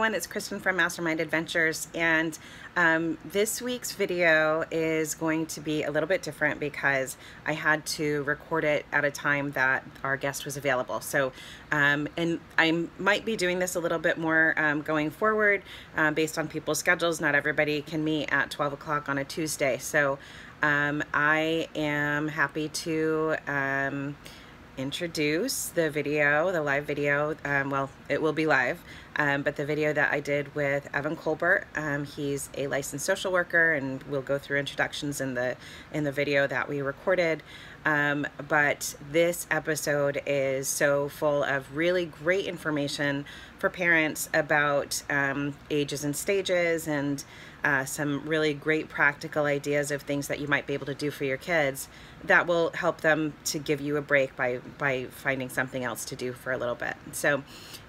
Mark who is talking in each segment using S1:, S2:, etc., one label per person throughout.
S1: everyone, it's Kristen from Mastermind Adventures, and this week's video is going to be a little bit different because I had to record it at a time that our guest was available. So, and I might be doing this a little bit more going forward based on people's schedules. Not everybody can meet at 12 o'clock on a Tuesday. So I am happy to introduce the video, the live video. Well, it will be live, but the video that I did with Evan Colbert. He's a licensed social worker, and we'll go through introductions in the video that we recorded. But this episode is so full of really great information for parents about ages and stages, and some really great practical ideas of things that you might be able to do for your kids that will help them to give you a break by finding something else to do for a little bit. So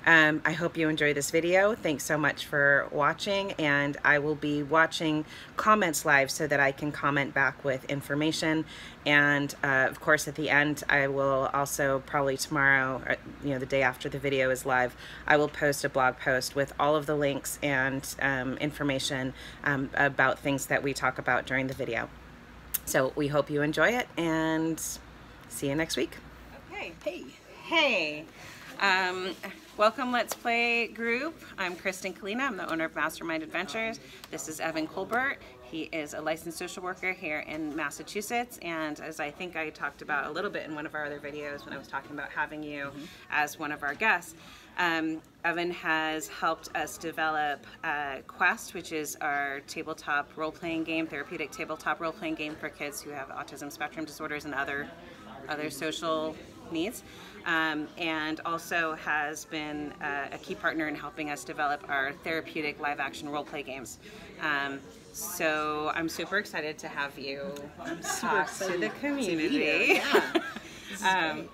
S1: I hope you enjoy this video. Thanks so much for watching, and I will be watching comments live so that I can comment back with information. And of course, at the end, I will also probably tomorrow, the day after the video is live, I will post a blog post with all of the links and information about things that we talk about during the video. So we hope you enjoy it, and see you next week. Okay. Hey. Welcome, Let's Play group. I'm Kristen Kalina. I'm the owner of Mastermind Adventures. This is Evan Colbert. He is a licensed social worker here in Massachusetts, and as I think I talked about a little bit in one of our other videos when I was talking about having you as one of our guests, Evan has helped us develop Quest, which is our tabletop role-playing game, therapeutic tabletop role-playing game for kids who have autism spectrum disorders and other social needs, and also has been a key partner in helping us develop our Therapeutic Live Action role-play games. So I'm super excited to have you talk to the community.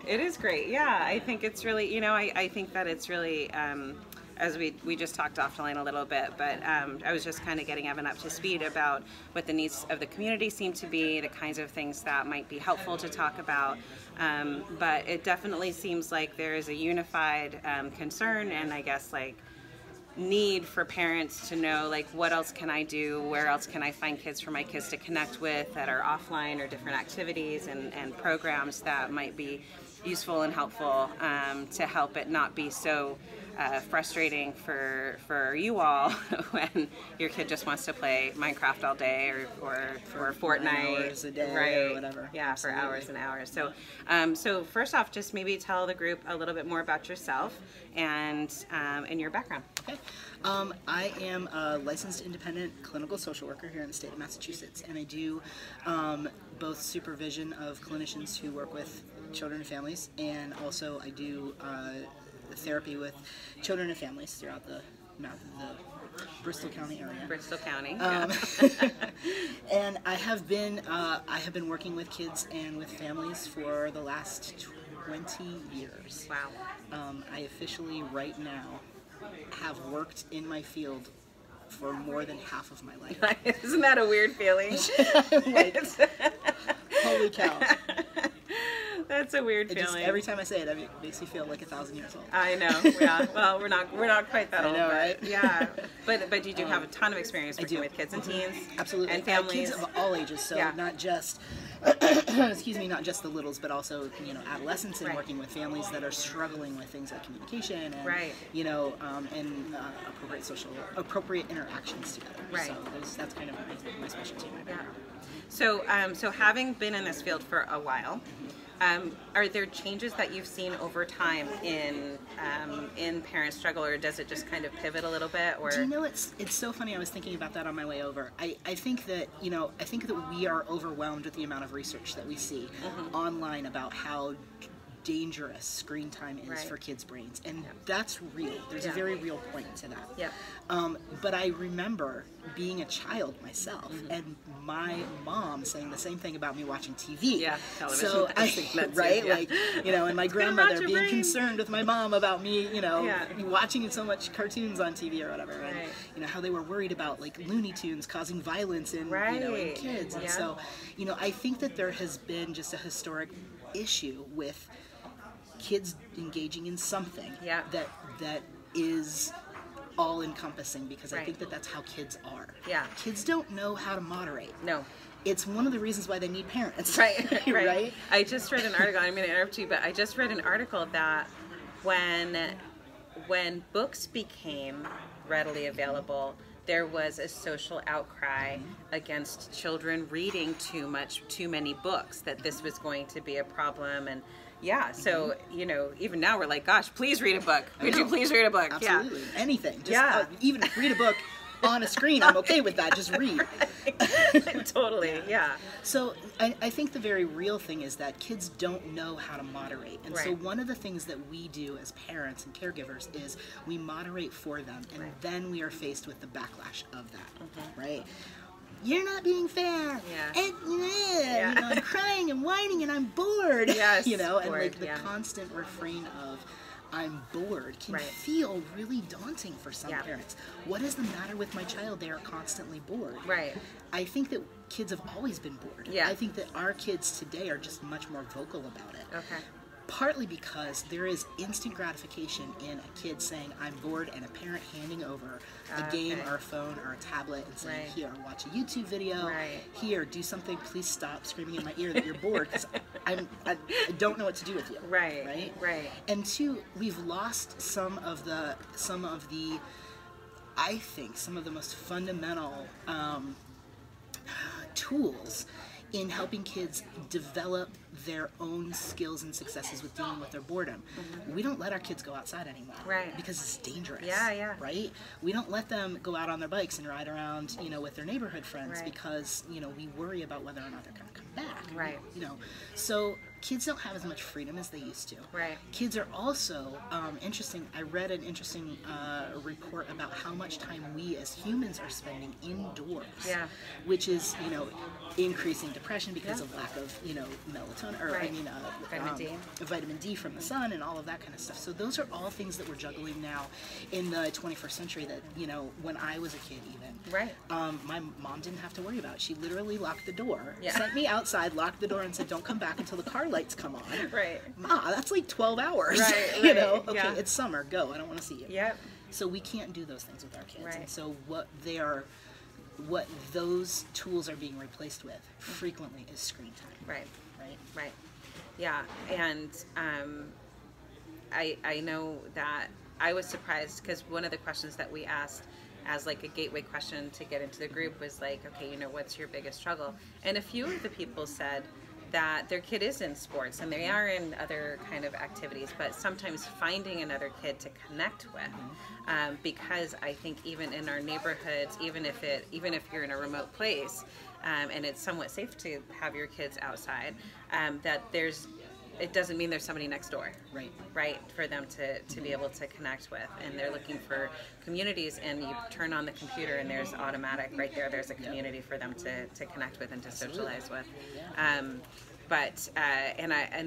S1: It is great. Yeah, I think it's really, I think that it's really, as we just talked offline a little bit, but I was just kind of getting Evan up to speed about what the needs of the community seem to be, the kinds of things that might be helpful to talk about. But it definitely seems like there is a unified concern, and I guess need for parents to know, what else can I do, where else can I find kids for my kids to connect with that are offline, or different activities and programs that might be useful and helpful to help it not be so frustrating for you all when your kid just wants to play Minecraft all day or Fortnite,
S2: hours a day,
S1: right?
S2: Or whatever.
S1: Yeah, absolutely. For hours and hours. So, so first off, just maybe tell the group a little bit more about yourself and your background.
S2: Okay. I am a licensed independent clinical social worker here in the state of Massachusetts, and I do both supervision of clinicians who work with children and families, and also I do therapy with children and families throughout the Bristol County area.
S1: Bristol County.
S2: And I have been working with kids and with families for the last 20 years.
S1: Wow.
S2: I officially right now have worked in my field for more than half of my life.
S1: Isn't that a weird feeling?
S2: Holy cow.
S1: That's a weird feeling.
S2: Just, every time I say it, it makes me feel like 1,000 years old.
S1: I know. Yeah. Well, we're not quite that old.
S2: I know,
S1: but,
S2: right?
S1: Yeah. But you do have a ton of experience working with kids and teens.
S2: Absolutely.
S1: And families.
S2: Kids of all ages. So
S1: yeah.
S2: Not just, excuse me, not just the littles, but also adolescents, and working with families that are struggling with things like communication and appropriate interactions together.
S1: Right.
S2: So that's kind of my specialty.
S1: Yeah. So so having been in this field for a while. Are there changes that you've seen over time in parent struggle, or does it just kind of pivot a little bit? Or
S2: do you know, it's so funny. I was thinking about that on my way over. I think that we are overwhelmed with the amount of research that we see online about how dangerous screen time is for kids' brains, and that's real. There's a very real point to that.
S1: Yeah.
S2: But I remember being a child myself, and my mom saying the same thing about me watching TV.
S1: Yeah, television.
S2: So right, and my grandmother being
S1: brain.
S2: Concerned with my mom about me, watching so much cartoons on TV or whatever, and how they were worried about Looney Tunes causing violence in in kids, and so I think that there has been just a historic issue with kids engaging in something that is all-encompassing, because I
S1: Right.
S2: think that that's how kids are.
S1: Yeah.
S2: Kids don't know how to moderate.
S1: No.
S2: It's one of the reasons why they need parents.
S1: Right, right.
S2: Right?
S1: I just read an article, I'm going to interrupt you, but I just read an article that when books became readily available, there was a social outcry against children reading too many books, that this was going to be a problem. And yeah, so, you know, even now we're like, gosh, please read a book. Would you please read a book?
S2: Absolutely.
S1: Yeah.
S2: Anything. Just,
S1: Yeah.
S2: Even read a book on a screen, I'm okay with that. Just read.
S1: Totally, yeah.
S2: So I think the very real thing is that kids don't know how to moderate. And so
S1: Right.
S2: one of the things that we do as parents and caregivers is we moderate for them, and then we are faced with the backlash of that, right? You're not being fair.
S1: Yeah.
S2: And, you know, I'm crying and whining and I'm bored.
S1: Yes,
S2: you know, and
S1: bored,
S2: like the
S1: yeah.
S2: constant refrain of I'm bored can
S1: Right.
S2: feel really daunting for some
S1: Yeah.
S2: parents. What is the matter with my child? They are constantly bored.
S1: Right.
S2: I think that kids have always been bored.
S1: Yeah.
S2: I think that our kids today are just much more vocal about it.
S1: Okay.
S2: Partly because there is instant gratification in a kid saying, I'm bored, and a parent handing over a game
S1: Okay.
S2: or a phone or a tablet and saying,
S1: Right.
S2: here, watch a YouTube video.
S1: Right.
S2: Here, do something. Please stop screaming in my ear that you're bored, because I don't know what to do with you.
S1: Right.
S2: Right?
S1: Right.
S2: And two, we've lost some of the I think, some of the most fundamental tools in helping kids develop their own skills and successes with dealing with their boredom. We don't let our kids go outside anymore.
S1: Right.
S2: Because it's dangerous.
S1: Yeah, yeah.
S2: Right? We don't let them go out on their bikes and ride around, you know, with their neighborhood friends,
S1: Right.
S2: because, you know, we worry about whether or not they're going to come back.
S1: Right.
S2: You know, so kids don't have as much freedom as they used to.
S1: Right.
S2: Kids are also interesting. I read an interesting report about how much time we as humans are spending indoors.
S1: Yeah.
S2: Which is, you know, increasing depression because of lack of, you know, melatonin, or
S1: Right. Vitamin D.
S2: vitamin D from the sun and all of that kind of stuff. So those are all things that we're juggling now in the 21st century that, you know, when I was a kid even.
S1: Right.
S2: My mom didn't have to worry about. She literally locked the door,
S1: Yeah.
S2: sent me outside, locked the door, and said, don't come back until the car lights come on.
S1: Right.
S2: Ma, that's like 12 hours.
S1: Right,
S2: You
S1: right,
S2: know? Okay,
S1: yeah.
S2: it's summer. Go. I don't want to see you.
S1: Yep.
S2: So we can't do those things with our kids.
S1: Right.
S2: And so what those tools are being replaced with frequently is screen time.
S1: Right.
S2: Right?
S1: Right. Yeah. And I know that I was surprised, because one of the questions that we asked as like a gateway question to get into the group was like, okay, you know, what's your biggest struggle? And a few of the people said that their kid is in sports and they are in other kind of activities, but sometimes finding another kid to connect with, because I think even in our neighborhoods, even if you're in a remote place, and it's somewhat safe to have your kids outside, that it doesn't mean there's somebody next door, right, for them to be able to connect with. And they're looking for communities, and you turn on the computer and there's automatic right there's a community for them to connect with and to socialize with. And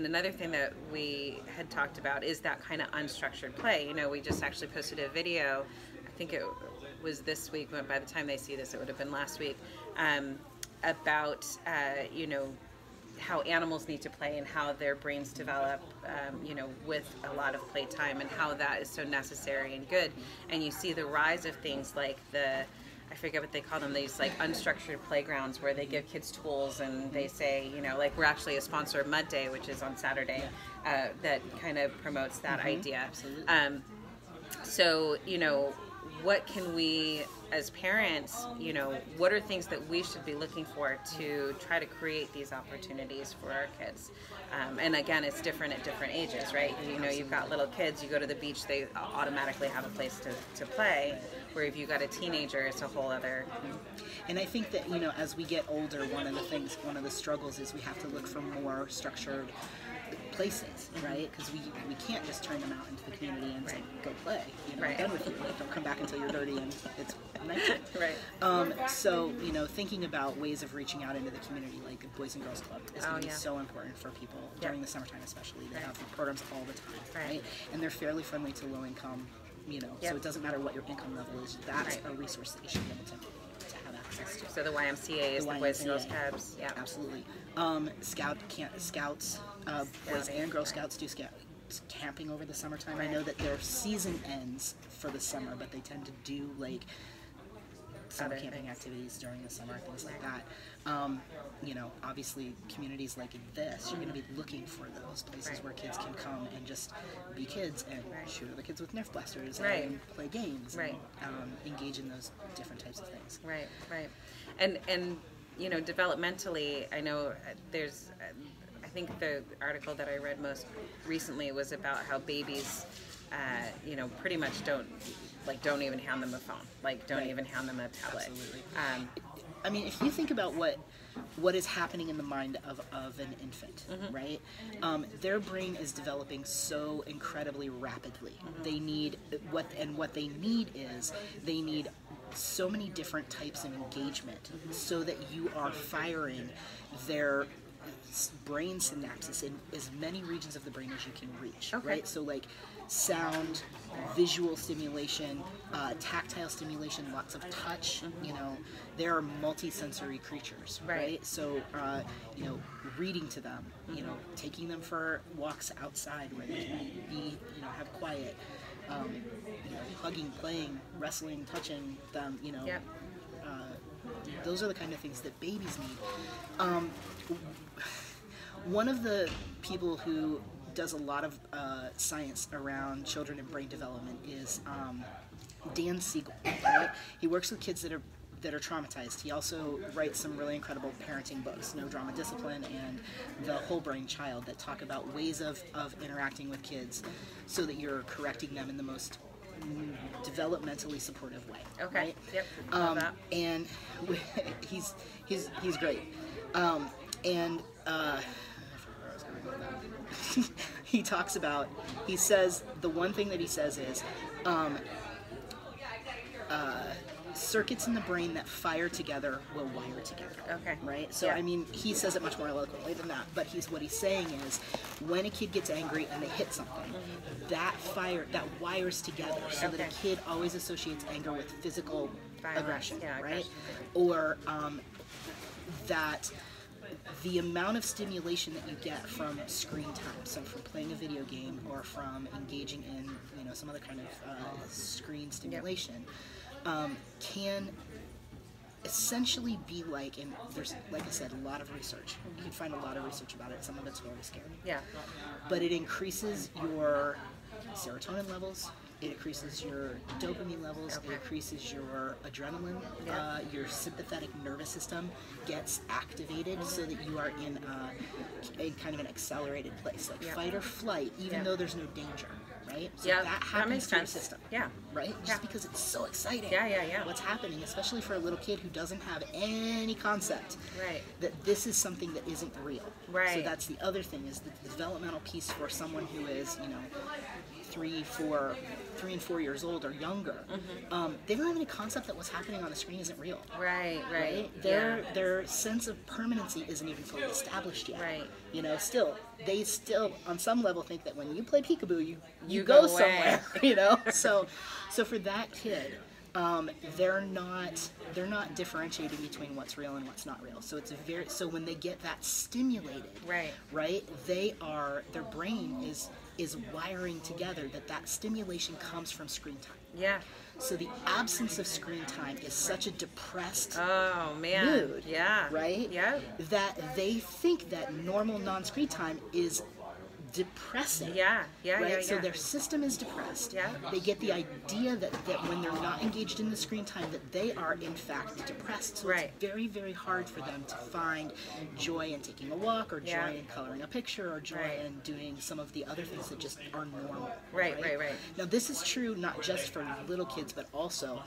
S1: another thing that we had talked about is that kind of unstructured play. You know, we just actually posted a video, I think it was this week, but by the time they see this it would have been last week, about you know, how animals need to play and how their brains develop, you know, with a lot of playtime, and how that is so necessary and good. And you see the rise of things like I forget what they call them, these like unstructured playgrounds where they give kids tools and they say, you know, like we're actually a sponsor of Mud Day, which is on Saturday, that kind of promotes that idea.
S2: Absolutely.
S1: So, you know, what can we as parents, you know, what are things that we should be looking for to try to create these opportunities for our kids? And again, it's different at different ages, right? You know, you've got little kids, you go to the beach, they automatically have a place to play, where if you've got a teenager, it's a whole other...
S2: And I think that, you know, as we get older, one of the struggles is we have to look for more structured places, right? Because we can't just turn them out into the community and say, go play. You know, I'm done with you. Don't come back until you're dirty and it's nighttime.
S1: Right.
S2: So, you know, thinking about ways of reaching out into the community, like the Boys and Girls Club, is going to be so important for people during the summertime, especially. They have programs all the time, right? And they're fairly friendly to low income, you know, so it doesn't matter what your income level is. That's a resource that you should be able to have access to.
S1: So the YMCA is the Boys and Girls Clubs. Yeah.
S2: Absolutely. Scouts, Boys and Girl Scouts do camping over the summertime. I know that their season ends for the summer, but they tend to do like summer camping activities during the summer, things like that. You know, obviously communities like this, you're going to be looking for those places where kids can come and just be kids and shoot other kids with Nerf blasters and play games and engage in those different types of things.
S1: Right. And you know, developmentally, I know there's, I think the article that I read most recently was about how babies, you know, pretty much don't even hand them a phone, like don't even hand them a tablet.
S2: Absolutely. I mean, if you think about what is happening in the mind of an infant, right? Their brain is developing so incredibly rapidly. They need what they need is they need so many different types of engagement so that you are firing their brain synapses in as many regions of the brain as you can reach, right? So like sound, visual stimulation, tactile stimulation, lots of touch, you know, they are multi-sensory creatures, right? So, you know, reading to them, you know, taking them for walks outside where they can be, you know, have quiet, you know, hugging, playing, wrestling, touching them, you know, those are the kind of things that babies need. One of the people who does a lot of science around children and brain development is Dan Siegel. Right? He works with kids that are traumatized. He also writes some really incredible parenting books, No Drama Discipline and The Whole Brain Child, that talk about ways of interacting with kids so that you're correcting them in the most developmentally supportive way.
S1: Okay.
S2: Right?
S1: Yep. Love that.
S2: And he's great. And he talks about, he says, the one thing that he says is circuits in the brain that fire together will wire together.
S1: Okay.
S2: Right? So, I mean, he says it much more eloquently than that, but what he's saying is when a kid gets angry and they hit something, that wires together so that a kid always associates anger with physical aggression, right? Or that the amount of stimulation that you get from screen time, so from playing a video game or from engaging in, you know, some other kind of screen stimulation, can essentially be like, and there's, like I said, a lot of research. You can find a lot of research about it. Some of it's very scary. Yeah. But it increases your serotonin levels. It increases your dopamine levels, it increases your adrenaline, your sympathetic nervous system gets activated so that you are in a kind of an accelerated place, like fight or flight, even though there's no danger, right? So that happens to your system, right? Just because it's so exciting what's happening, especially for a little kid who doesn't have any concept that this is something that isn't real. So that's the other thing, is the developmental piece for someone who is, you know, 3 and 4 years old or younger, they don't have any concept that what's happening on the screen isn't real. Right? Their sense of permanency isn't even fully established yet. You know, they still on some level think that when you play peekaboo, you go somewhere. You know, so for that kid, they're not differentiating between what's real and what's not real. So so when they get that stimulated, their brain is wiring together that stimulation comes from screen time. So the absence of screen time is such a depressed mood, right? That they think that normal non-screen time is depressing. So their system is depressed. They get the idea that when they're not engaged in the screen time that they are in fact depressed. So it's very, very hard for them to find joy in taking a walk, or joy in coloring a picture, or joy in doing some of the other things that just are normal. Right. Now this is true not just for little kids, but also,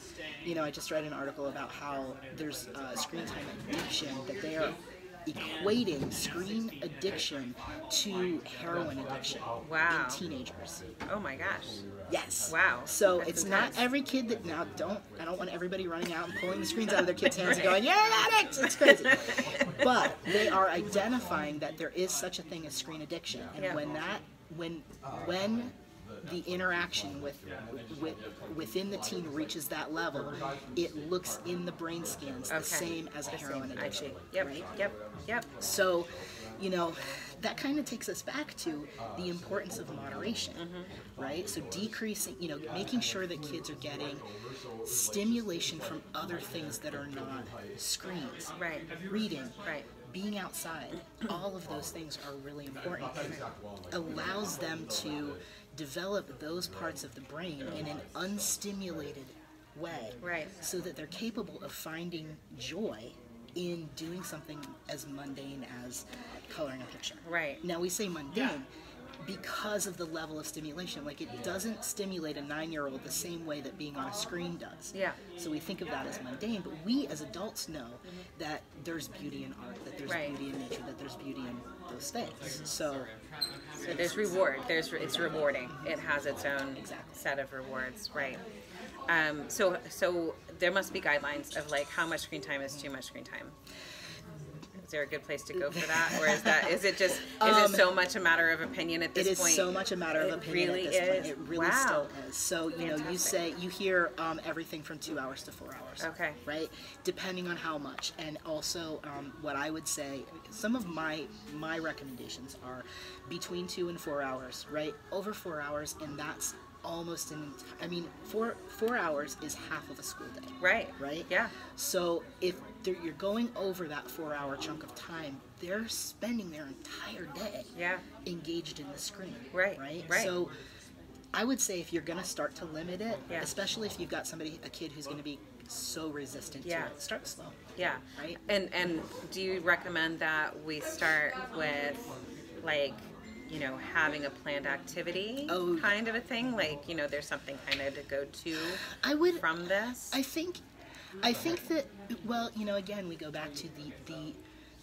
S2: you know, I just read an article about how there's screen time addiction, that they are equating screen addiction to heroin addiction in teenagers.
S1: Oh my gosh.
S2: Yes.
S1: Wow.
S2: So that's it's intense. Not every kid that I don't want everybody running out and pulling the screens out of their kids' hands and going, "You're an addict!" It's crazy. But they are identifying that there is such a thing as screen addiction, and when the interaction within the teen reaches that level, it looks in the brain scans the same as a heroin addiction. Right?
S1: Yep.
S2: So you know, that kind of takes us back to the importance of moderation, right? So decreasing, you know, making sure that kids are getting stimulation from other things that are not screens,
S1: Right.
S2: reading,
S1: Right.
S2: being outside. All of those things are really important. It allows them to develop those parts of the brain in an unstimulated way,
S1: Right.
S2: so that they're capable of finding joy in doing something as mundane as coloring a picture.
S1: Right.
S2: Now we say mundane because of the level of stimulation. Like, it doesn't stimulate a 9-year-old the same way that being on a screen does.
S1: Yeah.
S2: So we think of that as mundane, but we as adults know that there's beauty in art, that there's
S1: Right.
S2: beauty in nature, that there's beauty in those things. So
S1: there's reward. It's rewarding. It has its own
S2: Exactly.
S1: set of rewards. Right. So there must be guidelines of like how much screen time is too much screen time. Is there a good place to go for that, or is it so much a matter of opinion at this point?
S2: It is so much a matter of opinion
S1: really
S2: at this point.
S1: is?
S2: It really
S1: Wow.
S2: still is. So, you know,
S1: Fantastic.
S2: you hear everything from 2 hours to 4 hours.
S1: Okay.
S2: Right? Depending on how much. And also, what I would say, some of my recommendations are between 2 and 4 hours, right? Over 4 hours, and that's almost four hours is half of a school day.
S1: Right.
S2: Right?
S1: Yeah.
S2: So if you're going over that 4-hour chunk of time, they're spending their entire day
S1: Yeah.
S2: engaged in the screen.
S1: Right,
S2: Right?
S1: right.
S2: So I would say if you're going to start to limit it,
S1: Yeah.
S2: especially if you've got a kid who's going to be so resistant
S1: Yeah.
S2: to it, start slow.
S1: Yeah.
S2: Right?
S1: And do you recommend that we start with like, you know, having a planned activity kind of a thing? Like, you know, there's something kind of to go to from this?
S2: I think that, well, you know, again, we go back to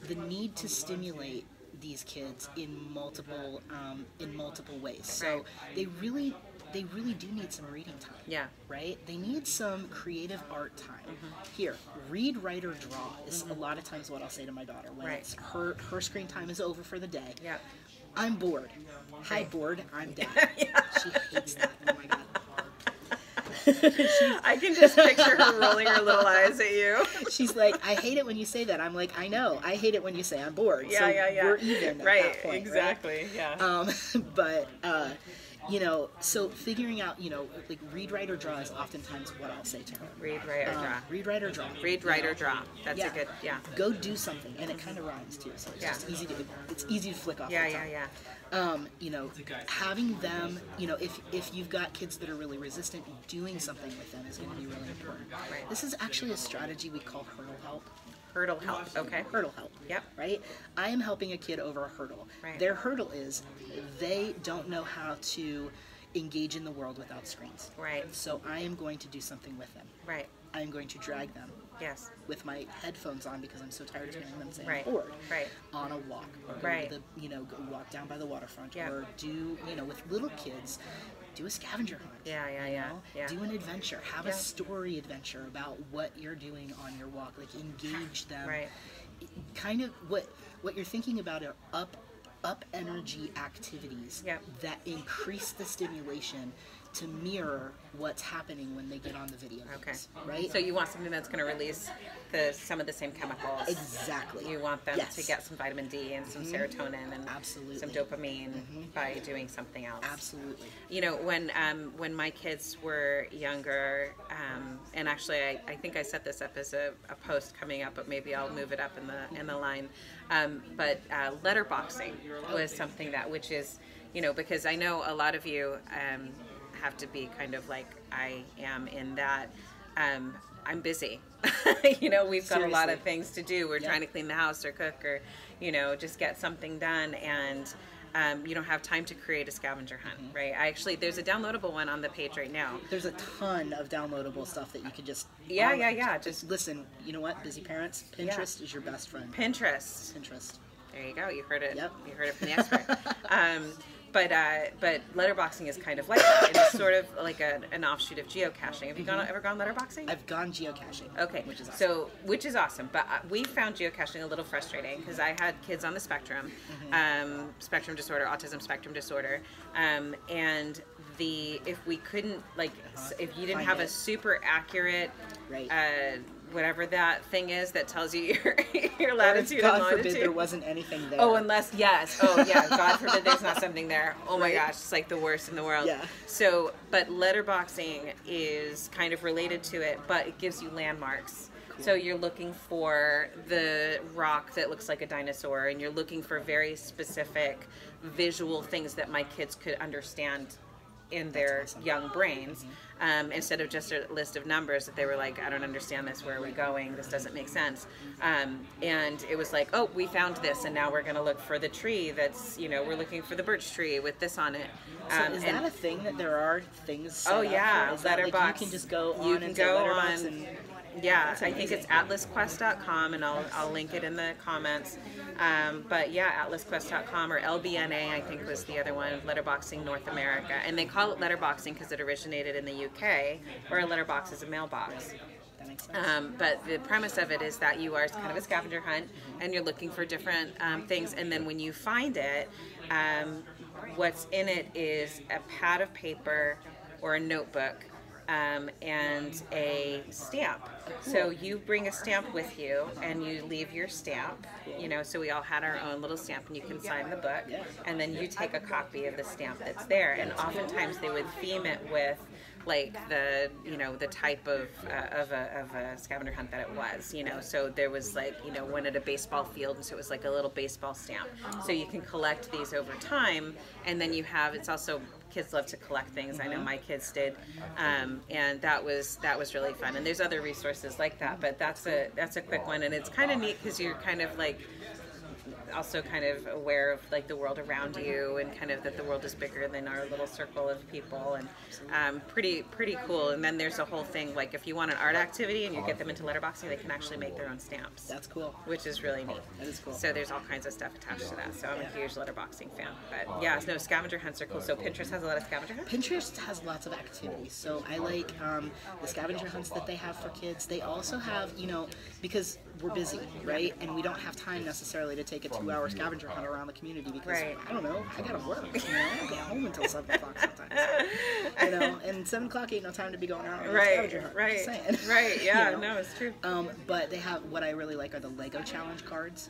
S2: the need to stimulate these kids in multiple ways. So
S1: Right.
S2: they really do need some reading time.
S1: Yeah.
S2: Right? They need some creative art time. Here, read, write, or draw is a lot of times what I'll say to my daughter when
S1: Right.
S2: it's her screen time is over for the day.
S1: Yeah.
S2: I'm bored. Hi,
S1: Right.
S2: bored. I'm done. She hates that. Oh my god.
S1: I can just picture her rolling her little eyes at you.
S2: She's like, I hate it when you say that. I'm like, I know. I hate it when you say I'm bored.
S1: Yeah,
S2: so
S1: yeah.
S2: we're even at
S1: Right,
S2: that point,
S1: exactly.
S2: right?
S1: Yeah.
S2: But you know, so figuring out, you know, like read, write, or draw is oftentimes what I'll say to her.
S1: Read, write, or draw.
S2: Read, write, or draw.
S1: Read, write, or draw. That's a good, yeah.
S2: Go do something, and it kind of rhymes too, so it's
S1: Yeah.
S2: just easy to flick off.
S1: Yeah,
S2: the
S1: yeah,
S2: tongue.
S1: yeah.
S2: You know, having them, you know, if you've got kids that are really resistant, doing something with them is going to be really important.
S1: Right.
S2: This is actually a strategy we call hurdle help.
S1: Hurdle help. Okay.
S2: Hurdle help.
S1: Yep.
S2: Right? I am helping a kid over a hurdle.
S1: Right.
S2: Their hurdle is they don't know how to engage in the world without screens.
S1: Right.
S2: So I am going to do something with them.
S1: Right.
S2: I am going to drag them
S1: Yes.
S2: with my headphones on because I'm so tired of hearing them say
S1: Right.
S2: I'm bored.
S1: Right.
S2: On a walk. Or go
S1: Right.
S2: to the, go walk down by the waterfront.
S1: Yeah.
S2: Or do, with little kids, do a scavenger hunt.
S1: Yeah, yeah,
S2: you
S1: yeah,
S2: know?
S1: yeah.
S2: Do an adventure. Have
S1: Yeah.
S2: a story adventure about what you're doing on your walk. Like, engage them.
S1: Right.
S2: Kind of what you're thinking about are up energy activities
S1: Yep.
S2: that increase the stimulation to mirror what's happening when they get on the video
S1: Okay.
S2: games, right?
S1: So you want something that's going to release some of the same chemicals.
S2: Exactly.
S1: You want them
S2: Yes.
S1: to get some vitamin D and some serotonin and
S2: Absolutely.
S1: some dopamine by doing something else.
S2: Absolutely.
S1: You know, when my kids were younger, and actually I think I set this up as a post coming up, but maybe I'll move it up in the line. But letterboxing was something which is, you know, because I know a lot of you have to be kind of like I am in that. I'm busy. You know, we've got a lot of
S2: Seriously.
S1: things to do. We're
S2: Yep.
S1: trying to clean the house or cook or, you know, just get something done. And you don't have time to create a scavenger hunt, right? There's a downloadable one on the page right now.
S2: There's a ton of downloadable stuff that you can just
S1: Just
S2: listen. You know what, busy parents, Pinterest is your best friend.
S1: Pinterest.
S2: Pinterest.
S1: There you go. You heard it.
S2: Yep.
S1: You heard it from the expert. But letterboxing is kind of like that. It's sort of like an offshoot of geocaching. Have you ever gone letterboxing?
S2: I've gone geocaching.
S1: Okay,
S2: Which is awesome.
S1: so which is awesome, but we found geocaching a little frustrating because I had kids on the spectrum, spectrum disorder, autism spectrum disorder, and if we couldn't if you didn't
S2: Find
S1: have a
S2: it.
S1: super accurate
S2: Right.
S1: whatever that thing is that tells you your latitude
S2: God
S1: and longitude.
S2: forbid there wasn't anything there.
S1: Oh, unless, yes. Oh, yeah. God forbid there's not something there. Oh my gosh, it's like the worst in the world.
S2: Yeah.
S1: So, but letterboxing is kind of related to it, but it gives you landmarks. Cool. So you're looking for the rock that looks like a dinosaur, and you're looking for very specific visual things that my kids could understand in their young brains, instead of just a list of numbers that they were like, I don't understand this, where are we going, this doesn't make sense. And it was like, oh, we found this, and now we're going to look for the tree that's, you know, we're looking for the birch tree with this on it.
S2: So is that a thing, that there are things set
S1: oh
S2: up
S1: yeah,
S2: for? Is that,
S1: letterbox.
S2: like, you can just go on
S1: you can
S2: and
S1: go
S2: letterbox
S1: on
S2: and...
S1: Yeah, I think it's atlasquest.com, and I'll link it in the comments. But yeah, atlasquest.com, or LBNA, I think was the other one, Letterboxing North America. And they call it letterboxing because it originated in the UK, where a letterbox is a mailbox.
S2: That makes sense.
S1: But the premise of it is that you are kind of a scavenger hunt, and you're looking for different things. And then when you find it, what's in it is a pad of paper or a notebook, and a stamp. So you bring a stamp with you, and you leave your stamp, you know, so we all had our own little stamp, and you can sign the book, and then you take a copy of the stamp that's there. And oftentimes they would theme it with, like, the, you know, the type of a scavenger hunt that it was, you know. So there was, like, you know, one at a baseball field, and so it was like a little baseball stamp. So you can collect these over time, and then you have, it's also, kids love to collect things. I know my kids did, and that was really fun. And there's other resources like that, but that's a quick one, and it's kind of neat because you're kind of like also kind of aware of, like, the world around you, and kind of that the world is bigger than our little circle of people, and pretty cool. And then there's a whole thing, like, if you want an art activity and you get them into letterboxing, they can actually make their own stamps.
S2: That's cool.
S1: Which is really neat.
S2: That is cool.
S1: So there's all kinds of stuff attached to that. So I'm a huge letterboxing fan. But yeah, no, scavenger hunts are cool. So Pinterest has a lot of scavenger hunts?
S2: Pinterest has lots of activities. So I like the scavenger hunts that they have for kids. They also have, you know, because we're busy, right? And we don't have time necessarily to take a 2-hour scavenger hunt around the community because, I don't know, I gotta work, you know? I don't get home until 7 o'clock sometimes. You know, and 7 o'clock ain't no time to be going out on a scavenger hunt.
S1: Right,
S2: Just saying.
S1: right, yeah,
S2: You know?
S1: no, it's true.
S2: But they have, what I really like are the Lego challenge cards.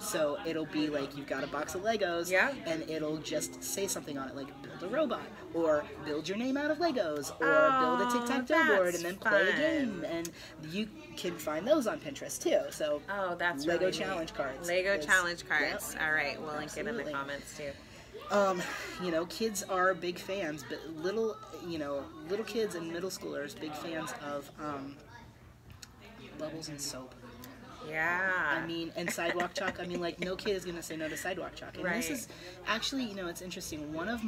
S2: So it'll be like, you've got a box of Legos, and it'll just say something on it, like build a robot, or build your name out of Legos, or build a tic-tac-toe board, and then play a game. And you can find those on Pinterest too. So
S1: that's
S2: Lego
S1: really
S2: challenge
S1: neat.
S2: cards.
S1: Lego challenge cards.
S2: Yep.
S1: All right, we'll link it in the comments too.
S2: You know, kids are big fans, but little kids and middle schoolers, big fans of bubbles and soap.
S1: Yeah.
S2: I mean, and sidewalk chalk. I mean, like, no kid is going to say no to sidewalk chalk. And this is actually, you know, it's interesting. One of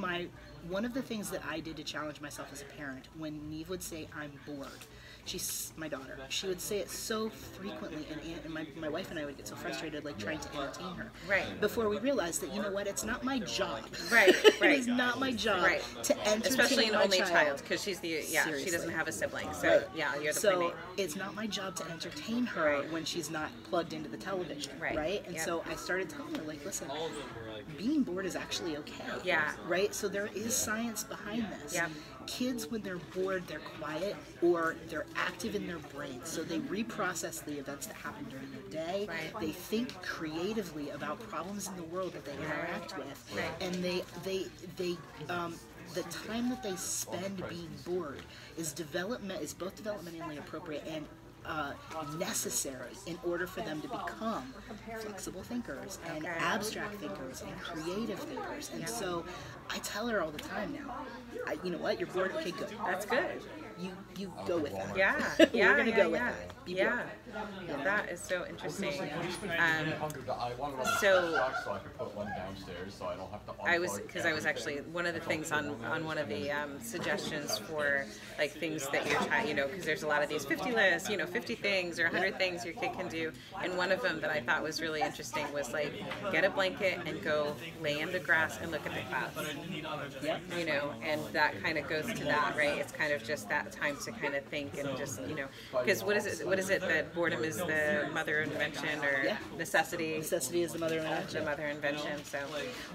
S2: the things that I did to challenge myself as a parent, when Neve would say, I'm bored, she's my daughter, she would say it so frequently, and my wife and I would get so frustrated, like, trying to entertain her.
S1: Right.
S2: Before we realized that, you know what, it's not my job.
S1: Right.
S2: It is not my job to entertain
S1: especially an
S2: my
S1: only child,
S2: child,
S1: because she's the,
S2: Seriously.
S1: she doesn't have a sibling. So, you're the playmate.
S2: It's not my job to entertain her when she's not plugged into the television, right? And so I started telling her, like, listen, being bored is actually okay.
S1: Yeah.
S2: Right? So there is science behind this.
S1: Yeah.
S2: Kids, when they're bored, they're quiet, or they're active in their brains. So they reprocess the events that happen during the day.
S1: Right.
S2: They think creatively about problems in the world that they interact with.
S1: Right.
S2: And they the time that they spend being bored is both developmentally appropriate and necessary in order for them to become flexible thinkers and abstract thinkers and creative thinkers. And so I tell her all the time now, you know what, you're bored? Okay, good.
S1: That's good.
S2: You go with that.
S1: Yeah.
S2: We're going to go with that. Be bored.
S1: Yeah, that is so interesting. I was actually, one of the things on one of the suggestions for, like, things that your child, you know, because there's a lot of these 50 lists, you know, 50 things or 100 things your kid can do, and one of them that I thought was really interesting was, like, get a blanket and go lay in the grass and look at the clouds. You know, and that kind of goes to that, right? It's kind of just that that time to kind of think and just, you know, because what is it that boredom is the mother of invention, or necessity?
S2: Necessity is the mother of invention.
S1: The mother of invention. So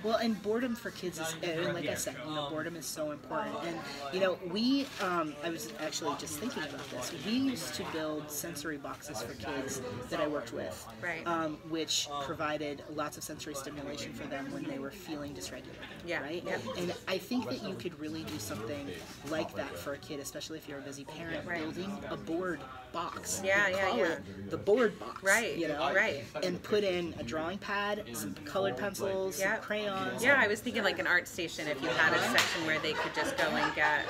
S2: well, and boredom for kids is, and like I said, you know, boredom is so important. And you know, we I was actually just thinking about this. We used to build sensory boxes for kids that I worked with,
S1: right.
S2: Which provided lots of sensory stimulation for them when they were feeling dysregulated.
S1: Yeah.
S2: Right.
S1: Yep.
S2: And I think that you could really do something like that for a kid, especially if you're a busy parent,
S1: right.
S2: building a board box.
S1: Yeah,
S2: Call it the board box.
S1: Right.
S2: You know.
S1: Right.
S2: And put in a drawing pad, some colored pencils, some crayons.
S1: Yeah, I was thinking like an art station. If you had a section where they could just go and get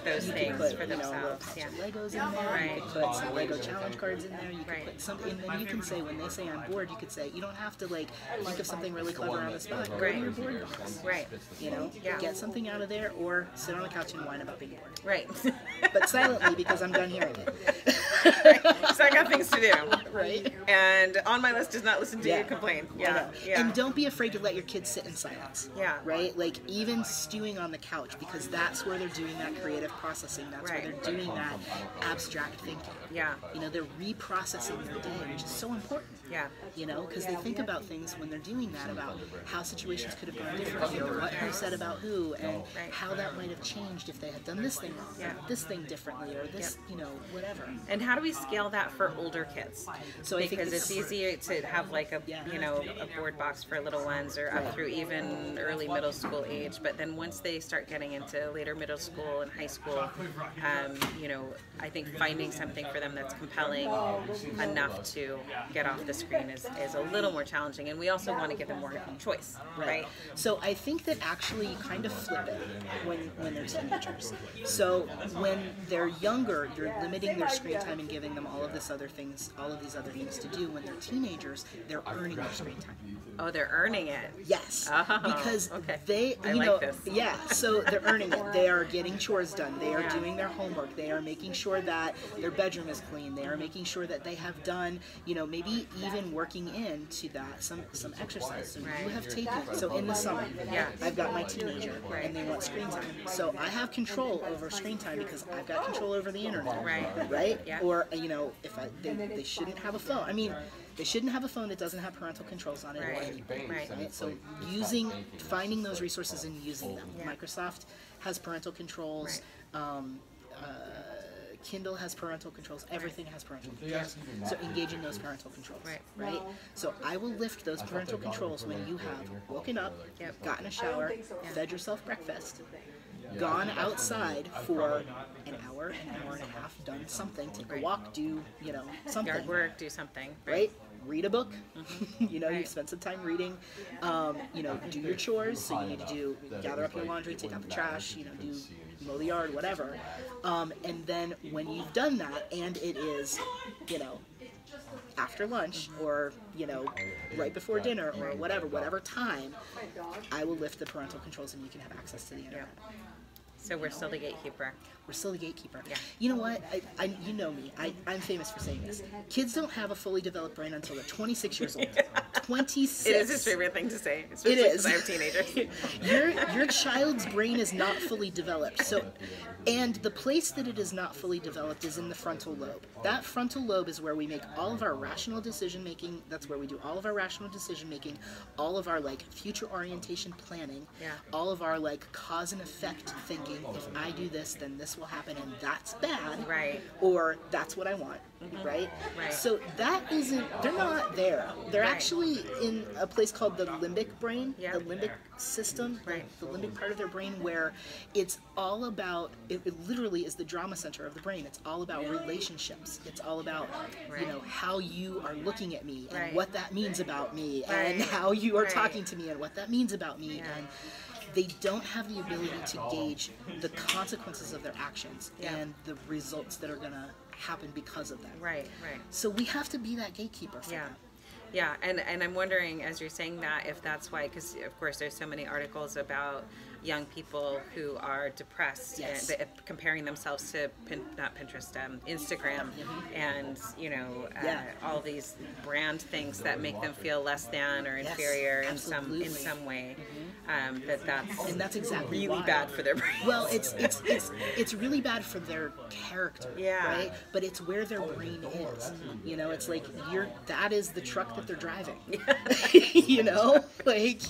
S1: those things for themselves.
S2: You know, Legos in there.
S1: Right.
S2: You could put some Lego challenge cards in there. You could
S1: Right.
S2: put something, and then you can say, when they say I'm bored, you could say, you don't have to like think of something really clever on the spot. Go
S1: Right.
S2: to your board box.
S1: Right.
S2: You know, get something out of there, or sit on the couch and whine about being bored.
S1: Right.
S2: But silently, because I'm done hearing it.
S1: So I got things to do.
S2: Right.
S1: And on my list is not listen to you complain. Yeah.
S2: And don't be afraid to let your kids sit in silence.
S1: Yeah.
S2: Right? Like even stewing on the couch, because that's where they're doing that creative processing. That's where they're doing that abstract thinking.
S1: Yeah.
S2: You know, they're reprocessing their day, which is so important.
S1: Yeah.
S2: You know, because they think about things when they're doing that, about how situations could have gone differently, or what who said about who, and how that might have changed if they had done this thing wrong, or this thing differently, or this, you know, whatever.
S1: And how do we scale that for older kids?
S2: So I think
S1: because it's easy to have like a you know, a board box for little ones, or up through even early middle school age. But then once they start getting into later middle school and high school, you know, I think finding something for them that's compelling enough to get off the screen is a little more challenging. And we also want to give them more choice, right?
S2: So I think that actually you kind of flip it when they're teenagers. So when they're younger, you're limiting their screen time and giving them all of these other things to do. When they're teenagers, they're earning their screen time.
S1: Oh, they're earning it.
S2: Yes, because they,
S1: I
S2: you
S1: like
S2: know,
S1: this.
S2: yeah. So they're earning it. They are getting chores done. They are doing their homework. They are making sure that their bedroom is clean. They are making sure that they have done, you know, maybe even working into that some exercise. So you have taken. So in the summer, I've got my teenager, and they want screen time. So I have control over screen time because I've got control over the internet. Right.
S1: Yeah.
S2: Or you know, if they shouldn't have a phone. I mean, they shouldn't have a phone that doesn't have parental controls on it. Right. So finding those resources and using them. Microsoft has parental controls. Kindle has parental controls. Everything has parental controls. So engaging those parental controls. Right. So I will lift those parental controls when you have woken up, gotten a shower, fed yourself breakfast, gone outside for an hour and a half, done something, take a walk, do, you know, something.
S1: Yard work, do something.
S2: Right? Read a book. You know, you spend some time reading. You know, do your chores. So you need to gather up your laundry, take out the trash, you know, mow the yard, whatever. And then when you've done that, and it is, you know, after lunch, or you know, right before dinner, or whatever time, I will lift the parental controls and you can have access to the internet.
S1: So we're still the gatekeeper.
S2: We're still the gatekeeper. You know what? You know me. I'm famous for saying this. Kids don't have a fully developed brain until they're 26 years old. 26.
S1: It is his favorite thing to say.
S2: It is.
S1: Because I have teenagers.
S2: Your child's brain is not fully developed. So, and the place that it is not fully developed is in the frontal lobe. That frontal lobe is where we make all of our rational decision making. That's where we do all of our rational decision making, all of our like future orientation planning, all of our like cause and effect thinking. If I do this, then this will happen, and that's bad.
S1: Right.
S2: Or that's what I want. Right? So that isn't, they're not there. They're actually in a place called the limbic brain, the limbic system, the limbic part of their brain, where it's all about, it literally is the drama center of the brain. It's all about relationships. It's all about, you know, how you are looking at me, and what that means about me, and how you are talking to me, and what that means about me. And they don't have the ability to gauge the consequences of their actions and the results that are going to happen because of that. Right. So we have to be that gatekeeper for them.
S1: Yeah, and I'm wondering, as you're saying that, if that's why, because of course there's so many articles about young people who are depressed, and comparing themselves to not Pinterest, Instagram, and you know, all these brand things that make them feel less than or inferior in some way. that's
S2: and that's exactly
S1: really
S2: why.
S1: bad for their brain.
S2: Well, it's really bad for their character,
S1: Yeah.
S2: right? But it's where their brain is. You know, it's like that is the truck that they're driving. You know, like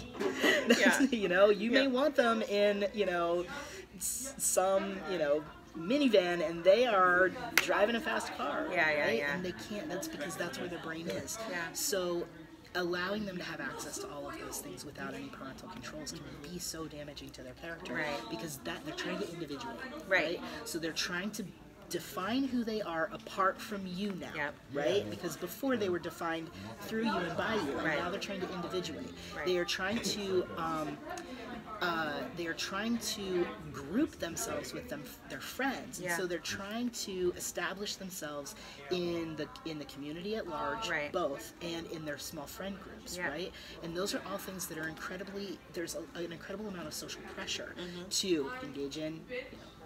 S2: you know, you may want them in, you know, some, you know, minivan, and they are driving a fast car. Right? And they can't. That's because that's where their brain is. So allowing them to have access to all of those things without any parental controls can be so damaging to their character, because that they're trying to individuate, right? So they're trying to define who they are apart from you now, right? Because before they were defined through you and by you, and now they're trying to individuate. They are trying to group themselves with their friends, and so they're trying to establish themselves in the community at large, both, and in their small friend groups, right? And those are all things that are there's an incredible amount of social pressure to engage in,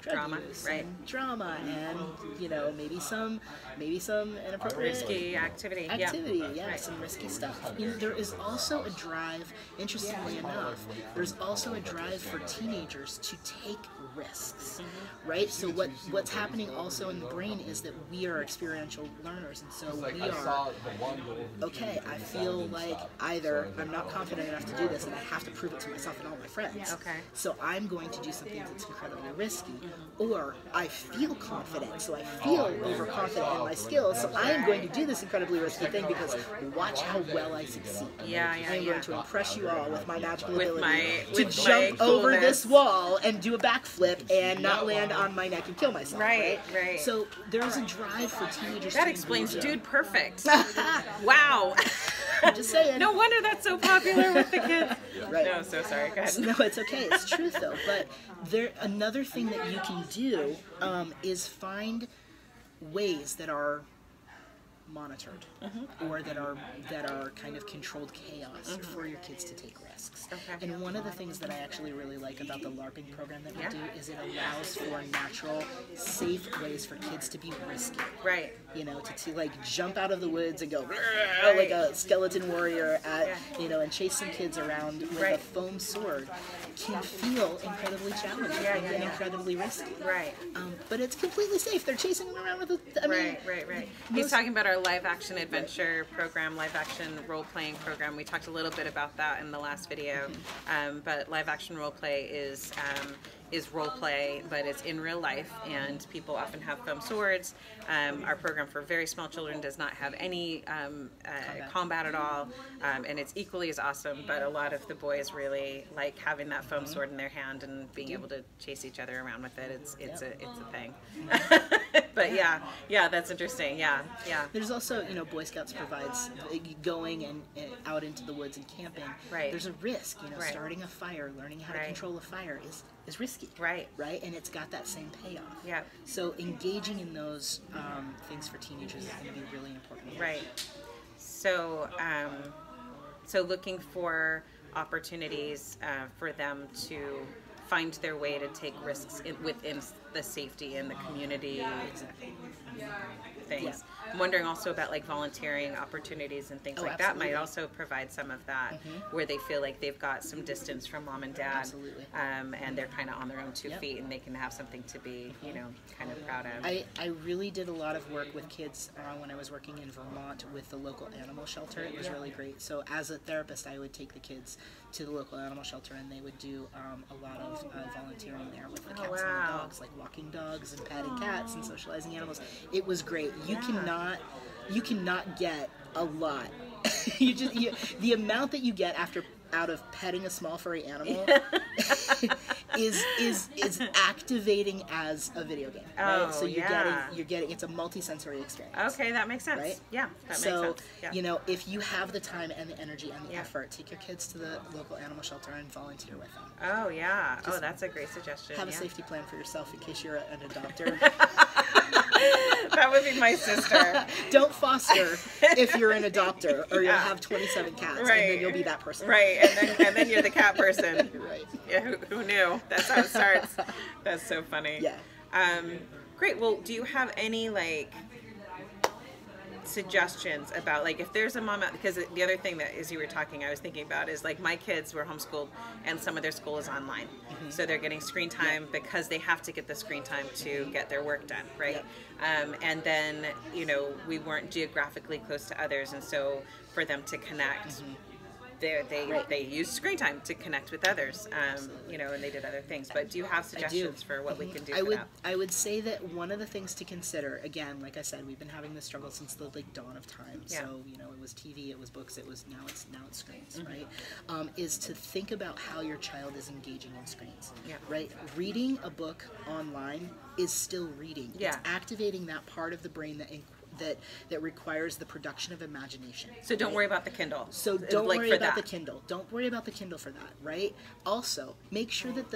S2: drama, and drama, and you know, maybe some inappropriate
S1: risky activity,
S2: some risky stuff. You know, there is also a drive, interestingly enough, there's also a drive for teenagers to take risks, right? So what's happening also in the brain is that we are experiential learners, and so we are, okay, I feel like either I'm not confident enough to do this and I have to prove it to myself and all my friends, so I'm going to do something that's incredibly risky, or I feel confident, so I feel overconfident in my skills, so I am going to do this incredibly risky thing because watch how well I succeed. I'm going to impress you all with my magical ability to jump over this wall and do a backflip and not land on my neck and kill myself. Right. So there's a drive for teenagers.
S1: That explains Dude Perfect. Wow.
S2: I'm just saying.
S1: No wonder that's so popular with the kids. No, so sorry. Go ahead.
S2: No, it's okay. It's truth though. But another thing that you can do is find ways that are monitored or that are kind of controlled chaos for your kids to take risks. And one of the things that I actually really like about the LARPing program that we do is it allows for natural, safe ways for kids to be risky. You know, to like jump out of the woods and go like a skeleton warrior you know, and chase some kids around with a foam sword can feel incredibly challenging and incredibly risky. But it's completely safe. They're chasing them around with a
S1: He's talking about our live action adventure program, live action role playing program. We talked a little bit about that in the last video. But live action role play is role play, but it's in real life, and people often have foam swords. Our program for very small children does not have any combat at all, and it's equally as awesome, but a lot of the boys really like having that foam sword in their hand and being able to chase each other around with it. It's a thing. But yeah, that's interesting. Yeah.
S2: There's also, you know, Boy Scouts provides going and out into the woods and camping. There's a risk, you know, starting a fire, learning how to control a fire is risky. Right? And it's got that same payoff. So engaging in those things for teenagers is going to be really important.
S1: So, so looking for opportunities for them to find their way to take risks within the safety and the community things. I'm wondering also about like volunteering opportunities and things like that might also provide some of that, where they feel like they've got some distance from mom and dad, and they're kind of on their own 2 feet, and they can have something to be, you know, kind of proud of.
S2: I really did a lot of work with kids when I was working in Vermont with the local animal shelter. It was really great. So as a therapist, I would take the kids to the local animal shelter, and they would do a lot of volunteering there with the cats and the dogs, like walking dogs and patting cats and socializing animals. It was great. You cannot get a lot. The amount that you get out of petting a small furry animal is activating as a video game. So you're getting it's a multi-sensory experience.
S1: Okay, that makes sense. That makes sense.
S2: You know, if you have the time and the energy and the effort, take your kids to the local animal shelter and volunteer with them.
S1: Just that's a great suggestion.
S2: Have a safety plan for yourself in case you're an adopter.
S1: That would be my sister.
S2: Don't foster if you're an adopter, or you'll have 27 cats, and then you'll be that person.
S1: And then you're the cat person.
S2: Yeah,
S1: who knew? That's how it starts. That's so funny. Great. Well, do you have any suggestions about, like, if there's a mom out, because the other thing that, as you were talking, I was thinking about is, like, my kids were homeschooled and some of their school is online. So they're getting screen time because they have to get the screen time to get their work done, right? And then, you know, we weren't geographically close to others, and so for them to connect, they used screen time to connect with others, you know, and they did other things. But do you have suggestions for what we can do for that?
S2: I would say that one of the things to consider, again, like I said, we've been having this struggle since the like dawn of time. So, you know, it was TV, it was books, it was now it's screens, right? Is to think about how your child is engaging in screens, right? Reading a book online is still reading. It's activating that part of the brain that requires the production of imagination.
S1: So don't worry about the Kindle.
S2: So don't worry about the Kindle. Don't worry about the Kindle for that, right? Also, make sure that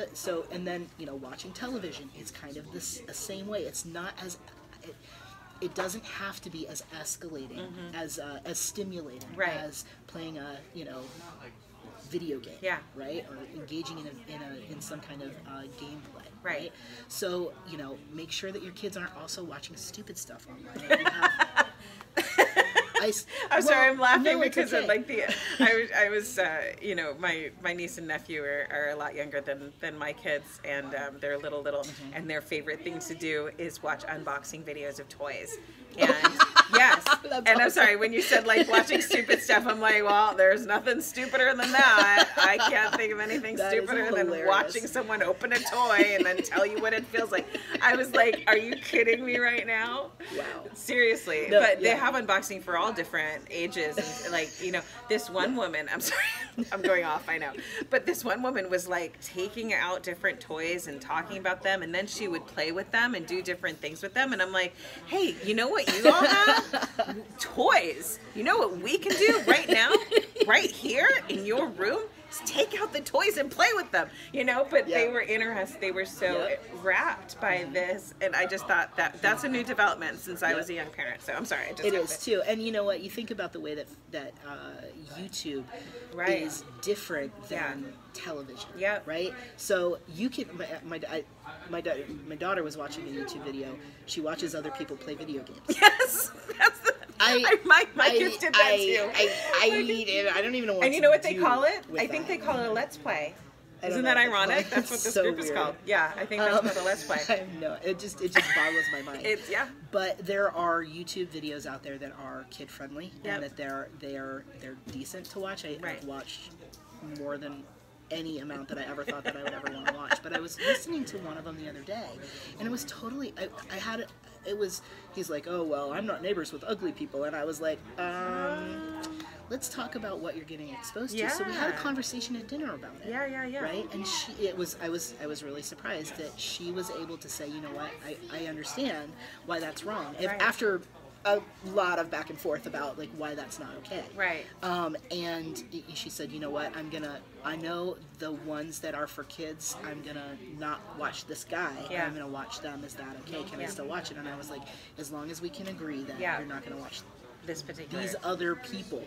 S2: and then, you know, watching television is kind of the same way. It's not as it doesn't have to be as escalating, as stimulating as playing a, you know, video game, right? Or engaging in some kind of gameplay, right? So, you know, make sure that your kids aren't also watching stupid stuff online.
S1: I'm sorry, I'm laughing because of like I was you know, my niece and nephew are a lot younger than my kids, and they're little, and their favorite thing to do is watch unboxing videos of toys. And yes, and I'm sorry, when you said like watching stupid stuff, I'm like, well, there's nothing stupider than that. I can't think of anything stupider than watching someone open a toy and then tell you what it feels like. I was like, are you kidding me right now? Wow. Seriously. No, but they have unboxing for all different ages. And like, you know, this one woman, I'm sorry, I'm going off, I know. But this one woman was like taking out different toys and talking about them, and then she would play with them and do different things with them. And I'm like, hey, you know what you all have? Toys. You know what we can do right now, right here in your room? Is take out the toys and play with them, you know. But they were interested. They were so wrapped by this, and I just thought that's a new development since I was a young parent. So I'm sorry.
S2: It is too. And you know what? You think about the way that YouTube is different than television. Right. So you can. My daughter was watching a YouTube video. She watches other people play video games.
S1: Yes, that's the. My kids did that too.
S2: I don't even know what.
S1: And you know what they call it? I think they call it a Let's Play. Isn't that ironic? That's what this group is called. Yeah, I think that's what a Let's Play.
S2: I know. It just boggles my mind. But there are YouTube videos out there that are kid friendly and that they're decent to watch. I've watched more than any amount that I ever thought that I would ever want to watch. But I was listening to one of them the other day, and it was totally. He's like, oh well, I'm not neighbors with ugly people, and I was like, let's talk about what you're getting exposed to. So we had a conversation at dinner about it. Right? And I was really surprised that she was able to say, you know what, I understand why that's wrong. After a lot of back and forth about like why that's not okay. Right. And she said, you know what, I know the ones that are for kids, I'm gonna not watch this guy. I'm gonna watch them. Is that okay? Can I still watch it? And I was like, as long as we can agree that you're not gonna watch these other people,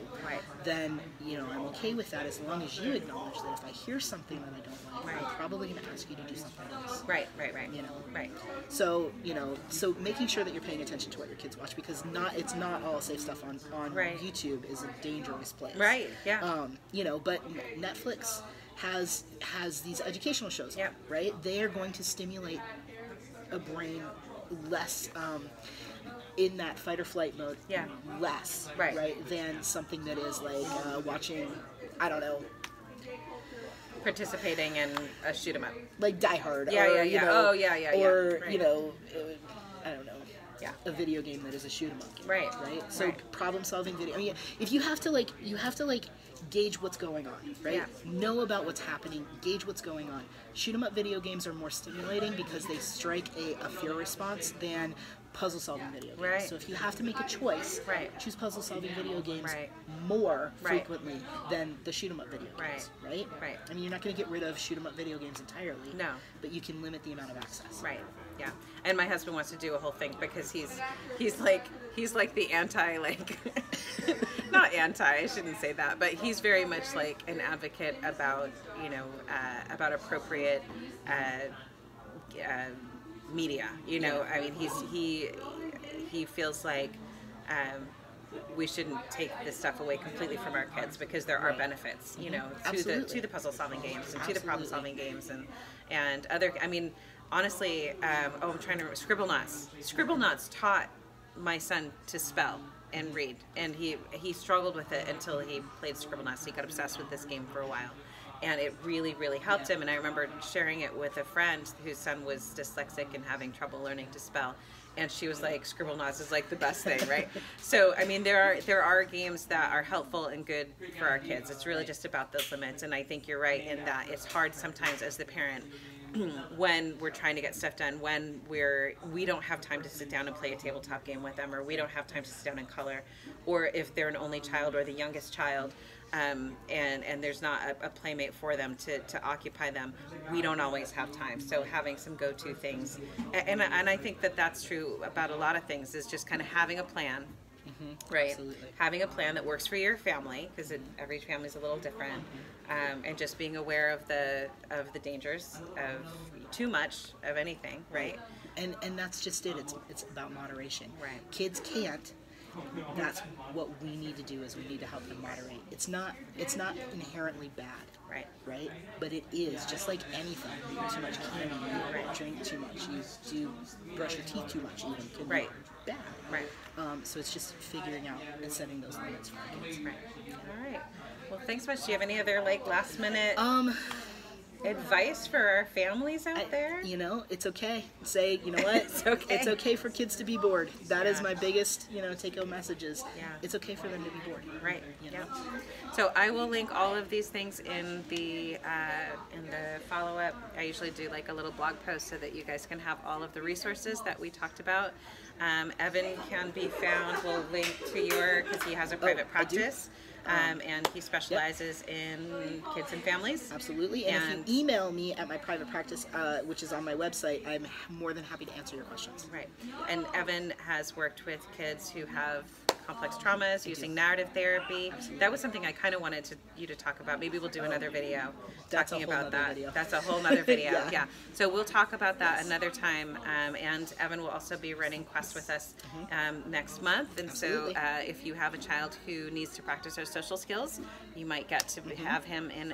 S2: then, you know, I'm okay with that as long as you acknowledge that if I hear something that I don't like, I'm probably going to ask you to do something else. Right. You know? So, you know, making sure that you're paying attention to what your kids watch, because it's not all safe stuff on YouTube is a dangerous place. Right, yeah. You know, but Netflix has these educational shows, right? They are going to stimulate a brain less... in that fight or flight mode, less, right, than something that is like watching, I don't know,
S1: participating in a shoot 'em up,
S2: like Die Hard,
S1: you know, or
S2: you know, I don't know, a video game that is a shoot 'em up game, right. So problem solving video. I mean, if you have to gauge what's going on, right? Know about what's happening, gauge what's going on. Shoot 'em up video games are more stimulating because they strike a fear response than puzzle solving video games. So if you have to make a choice, choose puzzle solving video games more frequently than the shoot 'em up video games, right? I mean, you're not going to get rid of shoot 'em up video games entirely, but you can limit the amount of access.
S1: Yeah. And my husband wants to do a whole thing because he's like the anti, like not anti, I shouldn't say that, but he's very much like an advocate about, you know, about appropriate media, you know. I mean, he feels like we shouldn't take this stuff away completely from our kids, because there are benefits, you know, to the puzzle solving games and to the problem solving games and other, I mean, honestly, I'm trying to remember, Scribblenauts taught my son to spell and read, and he struggled with it until he played Scribblenauts. He got obsessed with this game for a while, and it really, really helped him. And I remember sharing it with a friend whose son was dyslexic and having trouble learning to spell, and she was like, Scribblenauts is like the best thing, right? So I mean, there are games that are helpful and good for our kids. It's really just about those limits, and I think you're right in that it's hard sometimes as the parent when we're trying to get stuff done, when we don't have time to sit down and play a tabletop game with them, or we don't have time to sit down and color, or if they're an only child or the youngest child, and there's not a playmate for them to occupy them, we don't always have time. So having some go-to things, and I think that that's true about a lot of things, is just kind of having a plan. Right. Absolutely. Having a plan that works for your family, because every family is a little different, and just being aware of the dangers of too much of anything, right?
S2: And that's just it. It's about moderation.
S1: Right.
S2: Kids can't. That's what we need to do, is we need to help them moderate. It's not inherently bad.
S1: Right.
S2: Right? But it is, just like anything. You eat too much candy, you drink too much, you brush your teeth too much even can be bad.
S1: Right.
S2: So it's just figuring out and setting those limits for our kids.
S1: Right. All right. Well, thanks so much. Do you have any other last minute advice for our families out there?
S2: You know, it's okay. Say, you know what? It's okay for kids to be bored. That is my biggest, take-home message is it's okay for them to be bored.
S1: Right. Yeah. So I will link all of these things in the follow-up. I usually do like a little blog post so that you guys can have all of the resources that we talked about. Evan can be found. We'll link to because he has a private practice. And he specializes in kids and families.
S2: Absolutely. And if you email me at my private practice, which is on my website, I'm more than happy to answer your questions.
S1: Right. And Evan has worked with kids who have complex traumas using narrative therapy.
S2: Absolutely.
S1: That was something I kind of wanted you to talk about. Maybe we'll do another video talking about that.
S2: Video.
S1: That's a whole nother video. Yeah. So we'll talk about that another time. And Evan will also be running Quest with us next month. And
S2: Absolutely.
S1: so if you have a child who needs to practice those social skills, you might get to have him in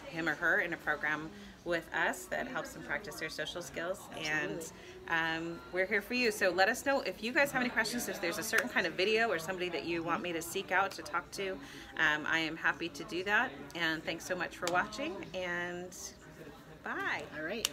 S1: him or her in a program with us that helps them practice their social skills.
S2: Absolutely.
S1: And we're here for you. So let us know if you guys have any questions, if there's a certain kind of video or somebody that you want me to seek out to talk to. I am happy to do that. And thanks so much for watching, and bye.
S2: All right.